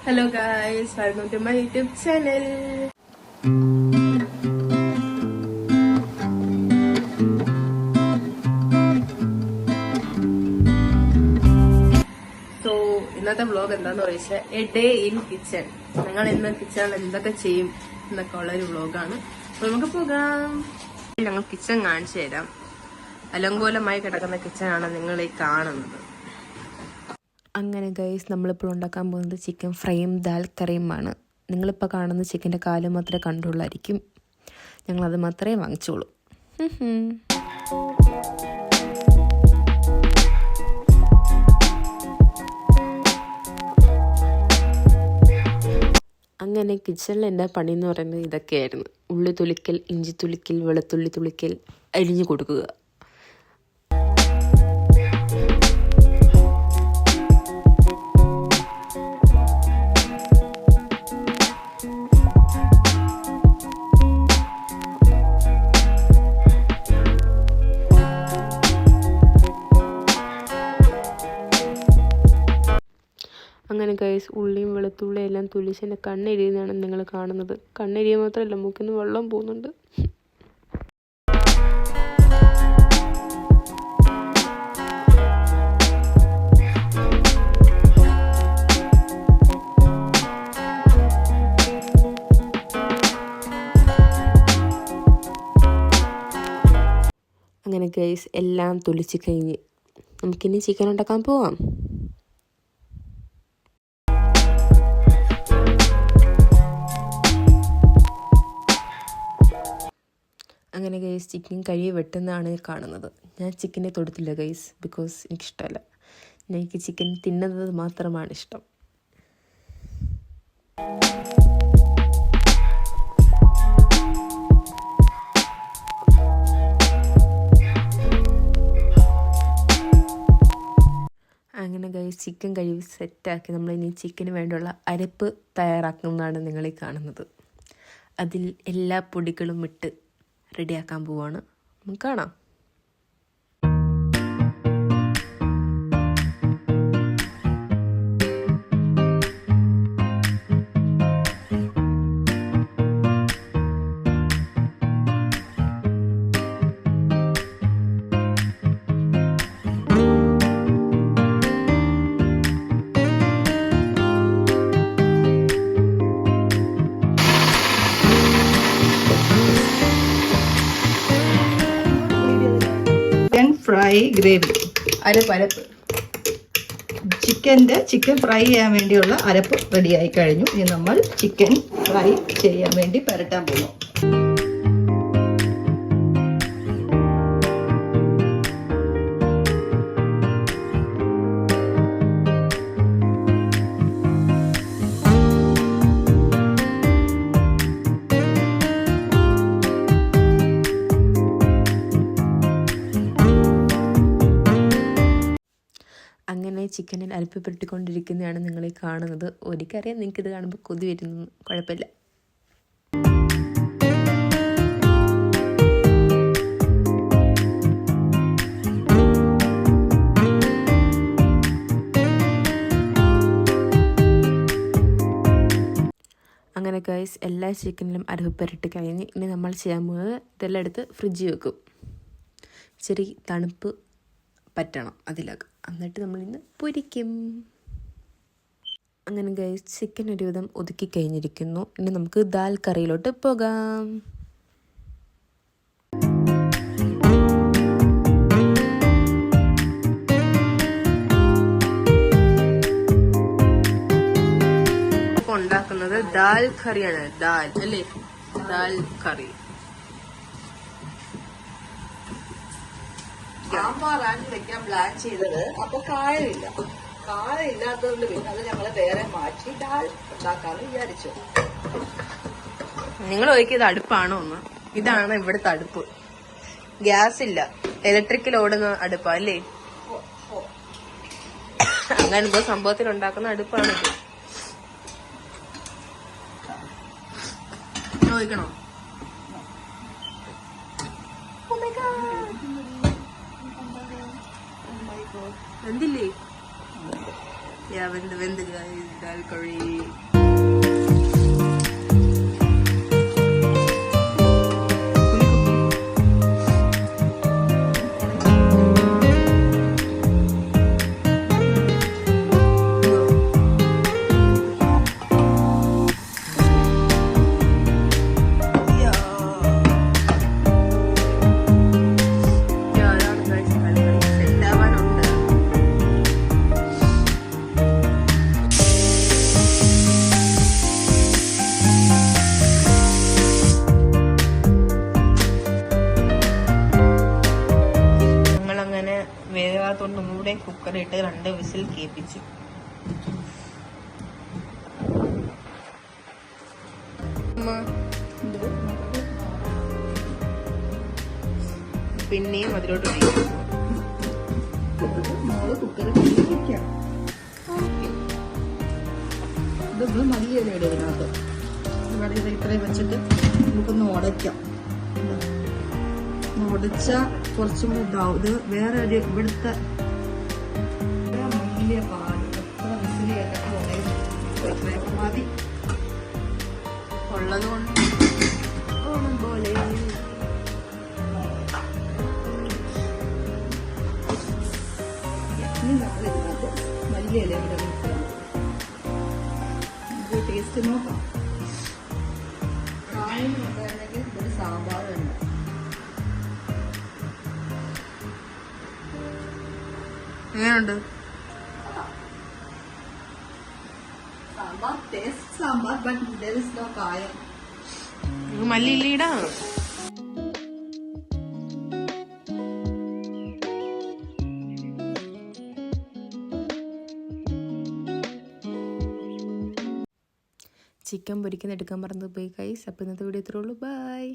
Hello guys, welcome to my YouTube channel. So ഇന്നത്തെ vlog എന്താന്ന് വെച്ചാൽ എ ഡേ ഇൻ കിച്ചൺ. ഞങ്ങൾ ഇന്ന് കിച്ചണിൽ എന്തൊക്കെ ചെയ്യും എന്നൊക്കെ ഉള്ളൊരു വ്ലോഗാണ്. അപ്പൊ നമുക്ക് പോകാം. ഞങ്ങൾ കിച്ചൺ കാണിച്ചു തരാം. അലങ്കോലമായി കിടക്കുന്ന കിച്ചണാണ് നിങ്ങൾ ഈ കാണുന്നത്. അങ്ങനെ ഗൈസ് നമ്മളിപ്പോൾ ഉണ്ടാക്കാൻ പോകുന്നത് ചിക്കൻ ഫ്രൈയും ദാൽ കറിയുമാണ്. നിങ്ങളിപ്പോൾ കാണുന്ന ചിക്കൻ്റെ കാല് മാത്രമേ കണ്ടുള്ളായിരിക്കും. ഞങ്ങളത് മാത്രമേ വാങ്ങിച്ചോളൂ. അങ്ങനെ കിച്ചണിൽ എൻ്റെ പണി എന്ന് പറയുന്നത് ഇതൊക്കെയായിരുന്നു. ഉള്ളി തുളിക്കൽ, ഇഞ്ചി തുളിക്കൽ, വെളുത്തുള്ളി തുളിക്കൽ, അരിഞ്ഞു കൊടുക്കുക. അങ്ങനെ ഗൈസ് ഉള്ളിയും വെളുത്തുള്ളിയും എല്ലാം തുലിച്ച് എൻ്റെ കണ്ണെരിയുന്നതാണ് നിങ്ങൾ കാണുന്നത്. കണ്ണെരിയ മാത്രമല്ല മൂക്കിൽ നിന്ന് വെള്ളം പോകുന്നുണ്ട്. അങ്ങനെ ഗൈസ് എല്ലാം തുലിച്ച് കഴിഞ്ഞ് നമുക്കിനി ചിക്കൻ ഉണ്ടാക്കാൻ പോവാം. അങ്ങനെ ഗൈസ് ചിക്കൻ കഴുകി വെട്ടുന്നതാണ് കാണുന്നത്. ഞാൻ ചിക്കനെ തൊടുത്തില്ല ഗൈസ്, ബിക്കോസ് എനിക്കിഷ്ടമല്ല. എനിക്ക് ചിക്കൻ തിന്നുന്നത് മാത്രമാണ് ഇഷ്ടം. അങ്ങനെ ഗൈസ് ചിക്കൻ കഴുകി സെറ്റാക്കി നമ്മളിനി ചിക്കന് വേണ്ടിയുള്ള അരപ്പ് തയ്യാറാക്കുന്നതാണ് നിങ്ങളീ കാണുന്നത്. അതിൽ എല്ലാ പൊടികളും ഇട്ട് റെഡിയാക്കാൻ പോവാണ്. നമുക്ക് കാണാം. ഫ്രൈ ഗ്രേവി അരപ്പ് ചിക്കൻ ഫ്രൈ ചെയ്യാൻ വേണ്ടിയുള്ള അരപ്പ് റെഡിയായി കഴിഞ്ഞു. ഇനി നമ്മൾ ചിക്കൻ ഫ്രൈ ചെയ്യാൻ വേണ്ടി പുരട്ടാൻ പോകുന്നു. അങ്ങനെ ചിക്കനിൽ അരപ്പ് പുരട്ടിക്കൊണ്ടിരിക്കുന്നതാണ് നിങ്ങളീ കാണുന്നത്. ഒരിക്കറിയാം നിങ്ങൾക്കിത് കാണുമ്പോൾ കൊതി വരുന്നു. കുഴപ്പമില്ല. അങ്ങനെ ഗൈസ് എല്ലാ ചിക്കനിലും അരപ്പ് പുരട്ടി കഴിഞ്ഞ് ഇനി നമ്മൾ ചെയ്യാൻ പോകുന്നത് ഇതെല്ലാം എടുത്ത് ഫ്രിഡ്ജിൽ വെക്കും. ചെറിയ തണുപ്പ് പറ്റണം അതിലൊക്കെ. എന്നിട്ട് നമ്മളിന്ന് പൊരിക്കും. അങ്ങനെ ഗൈസ് ചിക്കൻ ഒരുവിധം ഒതുക്കി കഴിഞ്ഞിരിക്കുന്നു. ഇനി നമുക്ക് ദാൽ കറിയിലോട്ട് പോകാം. ഉണ്ടാക്കുന്നത് ദാൽ കറിയാണ്. ദാൽ അല്ലേ, ദാൽ കറി. സാമ്പാറാണ് വെക്കാൻ പ്ലാൻ ചെയ്തത്. അപ്പൊ കായമില്ലാത്തതുകൊണ്ട് പിന്നെ അത് ഞങ്ങള് വേറെ മാറ്റി ദാൽ ഉണ്ടാക്കാന്ന് വിചാരിച്ചു. നിങ്ങൾ ചോദിക്കിയത് അടുപ്പാണോ ഒന്ന്? ഇതാണ് ഇവിടുത്തെ അടുപ്പ്. ഗ്യാസ് ഇല്ല, ഇലക്ട്രിക്കിൽ ഓടുന്ന അടുപ്പാ അല്ലേ. അങ്ങനെന്തോ സംഭവത്തിൽ ഉണ്ടാക്കുന്ന അടുപ്പാണിത്. ചോദിക്കണോ? എന്തില്ലേ? വെന്ത് ദാൽ കറി. വേവാത്തോണ്ട് ഒന്നുകൂടെ കുക്കറിട്ട് 2 വിസിൽ കേൾപ്പിച്ചു. പിന്നെയും അതിലോട്ട് ഇതൊന്ന് മല്ലിയില ഇടും ഇതിനകത്ത്. ഇത്രയും വെച്ചിട്ട് നമുക്കൊന്ന് ഉടയ്ക്കാം. ഉടച്ച കുറച്ചും കൂടി ഇതാവും. ഇത് വേറെ ഒരു ഇവിടുത്തെ വലിയ പാല് എത്ര വിസിലിയൊക്കെ മതി ഉള്ളത് കൊണ്ട് ഓണം പോലെ. ഇനി നമ്മളിതിനകത്ത് മല്ലിയില ഇവിടെ നമുക്ക് ടേസ്റ്റ് നോക്കാം. കായം ഉണ്ടായിരുന്നെങ്കിൽ ഒരു സാമ്പാർ ഉണ്ട്. എങ്ങനെയുണ്ട്? Sambar taste sambar, but there is no കായം. മല്ലിയിലയിടാ. ചിക്കൻ പൊരിക്കുന്ന എടുക്കാൻ മറന്നു പോയി ഗൈസ്. അപ്പോൾ ഇന്നത്തെ വീഡിയോ ഇത്രേ ഉള്ളൂ. ബൈ.